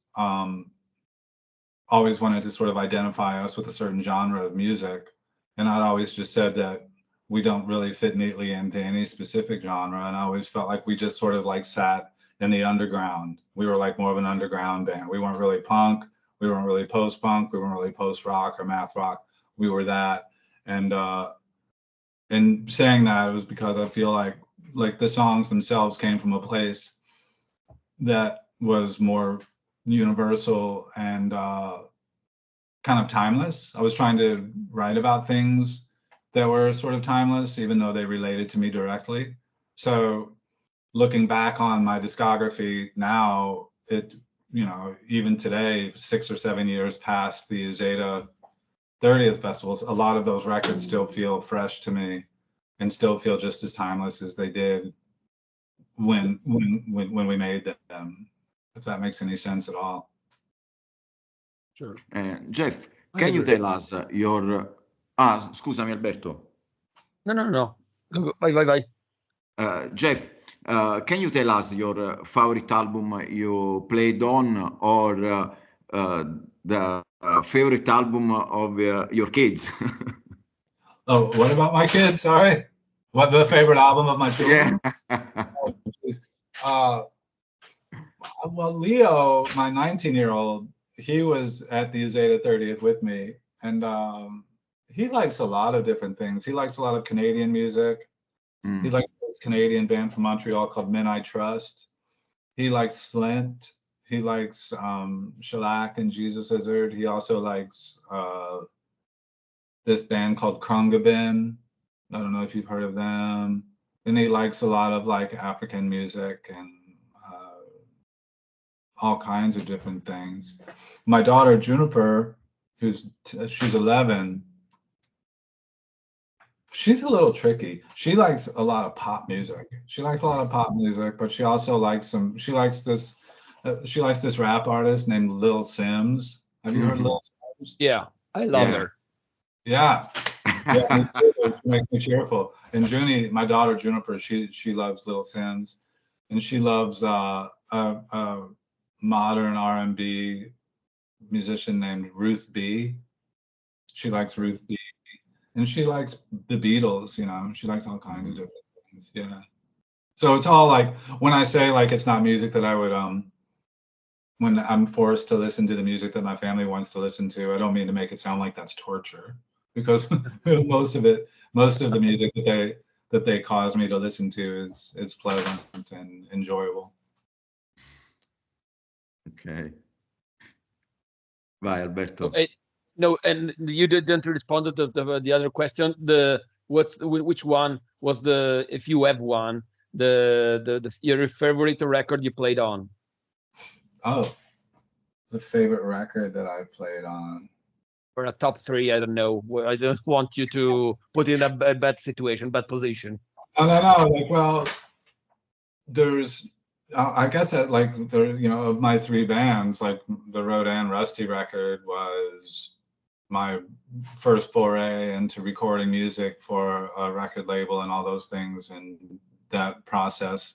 always wanted to sort of identify us with a certain genre of music, and I'd always just said that we don't really fit neatly into any specific genre, and I always felt like we just sort of like sat in the underground. We were like more of an underground band. We weren't really punk, we weren't really post-punk, we weren't really post-rock or math rock. We were that. And saying that, it was because I feel like the songs themselves came from a place that was more universal and kind of timeless. I was trying to write about things that were sort of timeless, even though they related to me directly. So looking back on my discography now, even today, 6 or 7 years past the Uzeda 30th festivals, a lot of those records still feel fresh to me and still feel just as timeless as they did when we made them, if that makes any sense at all. Sure. Jeff, can you tell us your... scusami Alberto. No. Vai. Jeff, can you tell us your favorite album you played on, or the favorite album of your kids? Oh, what about my kids? Sorry. What, the favorite album of my children? Yeah. Well, Leo, my 19-year-old, he was at the Uzeda 30th with me, and he likes a lot of different things. He likes a lot of Canadian music. He likes this Canadian band from Montreal called Men I Trust. He likes Slint. He likes Shellac and Jesus Lizard. He also likes this band called Krungabin. I don't know if you've heard of them. And he likes a lot of like African music and all kinds of different things. My daughter Juniper, she's 11, she's a little tricky. She likes a lot of pop music. But she also likes she likes this she likes this rap artist named Lil Sims. Have you heard Lil Sims? Yeah, I love her. Yeah. Yeah, me too. It makes me cheerful. And Junie, my daughter Juniper, she loves Little Sims, and she loves modern R&B musician named Ruth B. She likes Ruth B. And she likes the Beatles, you know, she likes all kinds of different things. Yeah. So it's all like, when I say like it's not music that I would when I'm forced to listen to the music that my family wants to listen to, I don't mean to make it sound like that's torture, because most of the music that they cause me to listen to is pleasant and enjoyable. Okay. Vai, Alberto. No, and you didn't respond to the other question. Which one was if you have one, your favorite record you played on? Oh, the favorite record that I played on. Or a top 3, I don't know. I don't want you to put in a bad situation, bad position. Oh, no. Like, well, there's, I guess that like you know, of my 3 bands, like the Rodan Rusty record was my first foray into recording music for a record label and all those things, and that process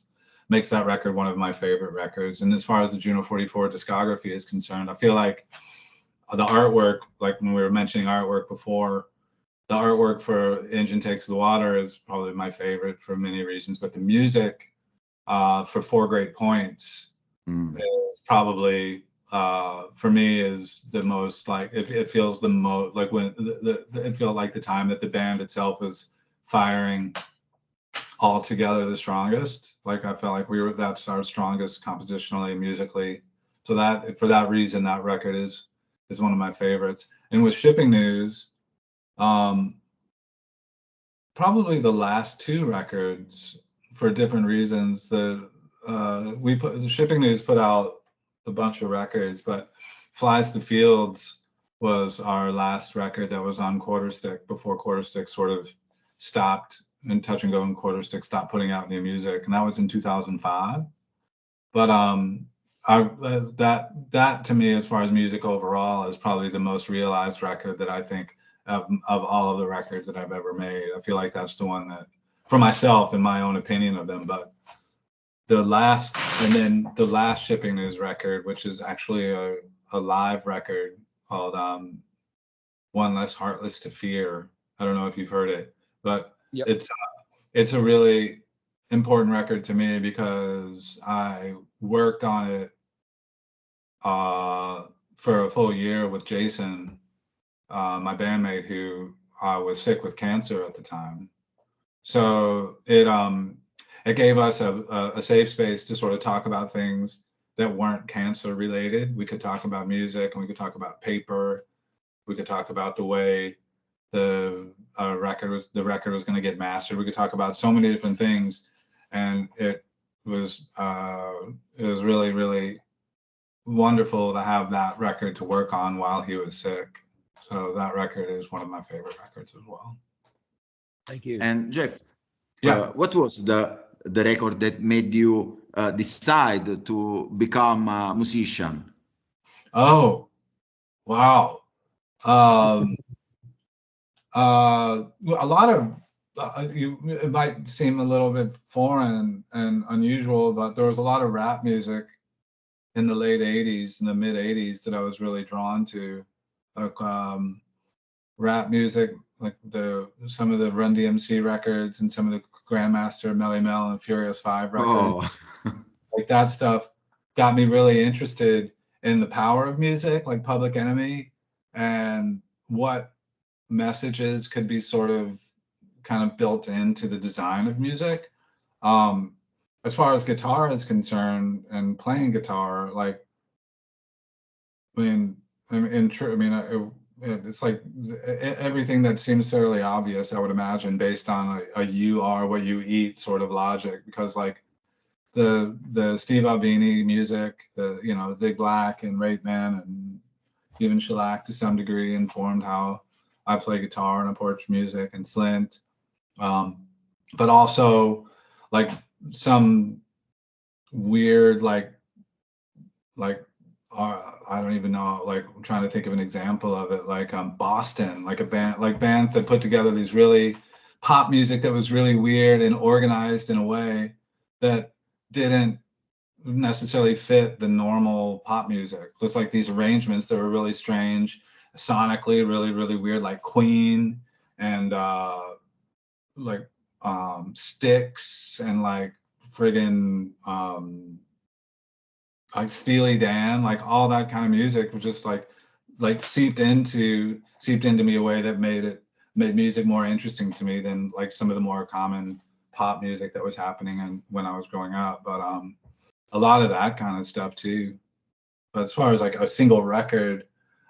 makes that record one of my favorite records. And as far as the Juno 44 discography is concerned, I feel like the artwork, like when we were mentioning artwork before, the artwork for Engine Takes the Water is probably my favorite for many reasons, but the music for 4 Great Points is probably for me is the most, like it feels the most like when it felt like the time that the band itself was firing all together the strongest. Like I felt like that's our strongest compositionally, musically. So that, for that reason, that record is one of my favorites. And with Shipping News, probably the last 2 records, for different reasons. The Shipping News put out a bunch of records, but Flies the Fields was our last record that was on Quarterstick before Quarterstick sort of stopped, and Touch and Go and Quarterstick stopped putting out new music, and that was in 2005. But that to me, as far as music overall, is probably the most realized record that I think of all of the records that I've ever made. I feel like that's the one that, for myself, in my own opinion of them. But the last Shipping News record, which is actually a live record called One Less Heartless to Fear. I don't know if you've heard it, but yep. It's a really important record to me because I worked on it for a full year with Jason, my bandmate, who was sick with cancer at the time. So it gave us a safe space to sort of talk about things that weren't cancer related. We could talk about music, and we could talk about paper. We could talk about the way the record was going to get mastered. We could talk about so many different things, and it was really, really wonderful to have that record to work on while he was sick. So that record is one of my favorite records as well. Thank you. And Jeff, yeah, what was the record that made you decide to become a musician? Oh, wow. A lot of it might seem a little bit foreign and unusual, but there was a lot of rap music in the late 80s and the mid 80s that I was really drawn to. Like rap music, like some of the Run DMC records and some of the Grandmaster, Melly Mel, and Furious 5 records. Like that stuff got me really interested in the power of music, like Public Enemy, and what messages could be sort of kind of built into the design of music. As far as guitar is concerned and playing guitar, like, it's like everything that seems fairly obvious, I would imagine, based on a you are what you eat sort of logic, because like the Steve Albini music, the Big Black and Rape Man and even Shellac to some degree informed how I play guitar and approach music, and Slint, but also like some weird like like I don't even know, like I'm trying to think of an example of it, like Boston, like a band, like bands that put together these really pop music that was really weird and organized in a way that didn't necessarily fit the normal pop music. Just like these arrangements that were really strange, sonically really weird, like Queen and like Styx and like friggin' like Steely Dan, like all that kind of music was just like seeped into me a way that made music more interesting to me than like some of the more common pop music that was happening and when I was growing up. But a lot of that kind of stuff too. But as far as like a single record,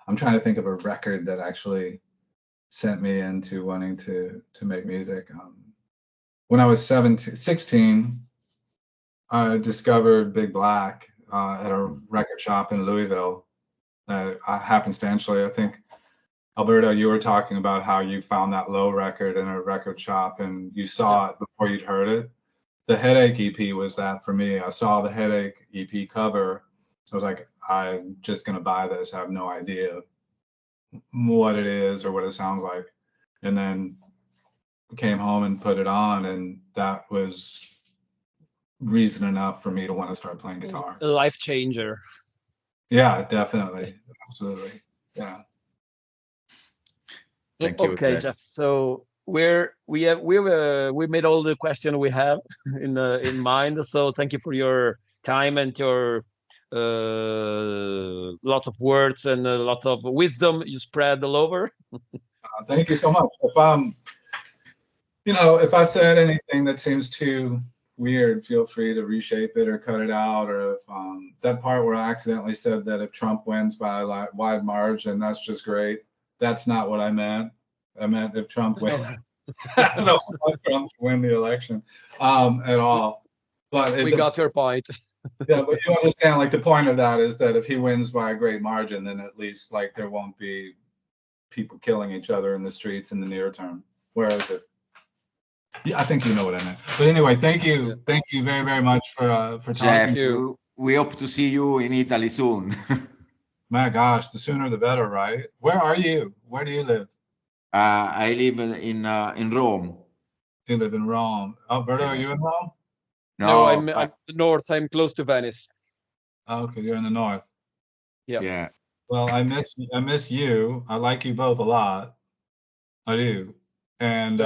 I'm trying to think of a record that actually sent me into wanting to make music. When I was 16, I discovered Big Black at a record shop in Louisville. Happenstantially, I think, Alberto, you were talking about how you found that Low record in a record shop and you saw it before you'd heard it. The Headache EP was that for me. I saw the Headache EP cover. I was like, I'm just going to buy this. I have no idea what it is or what it sounds like. And then came home and put it on, and that was reason enough for me to want to start playing guitar. A life changer. Yeah, definitely. Absolutely. Yeah. Thank you, Okay, Jeff. So we made all the questions we have in mind. So thank you for your time and your lots of words and a lot of wisdom you spread all over. Thank you so much. If I said anything that seems too weird, feel free to reshape it or cut it out. Or if that part where I accidentally said that if Trump wins by a wide margin, that's just great. That's not what I meant. I meant if Trump wins. I don't want Trump to win the election at all. But we got your point. Yeah, but you understand, like the point of that is that if he wins by a great margin, then at least like there won't be people killing each other in the streets in the near term. Whereas yeah, I think you know what I meant. But anyway, thank you very, very much for Jeff, talking. we hope to see you in Italy soon. My gosh, the sooner the better, right? Where are you? Where do you live? I live in Rome. You live in Rome. Alberto, are you in Rome? No, I'm the north. I'm close to Venice. Oh, okay, you're in the north. Yeah. Well, I miss you. I like you both a lot. I do. And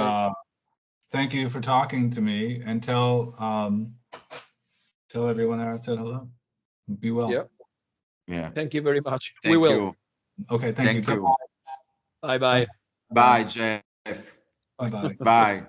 thank you for talking to me, and tell everyone there I said hello. Be well. Yeah. Thank you very much. Thank we will. You. Okay, thank you. Bye-bye. Bye, Jeff. Bye-bye. Bye.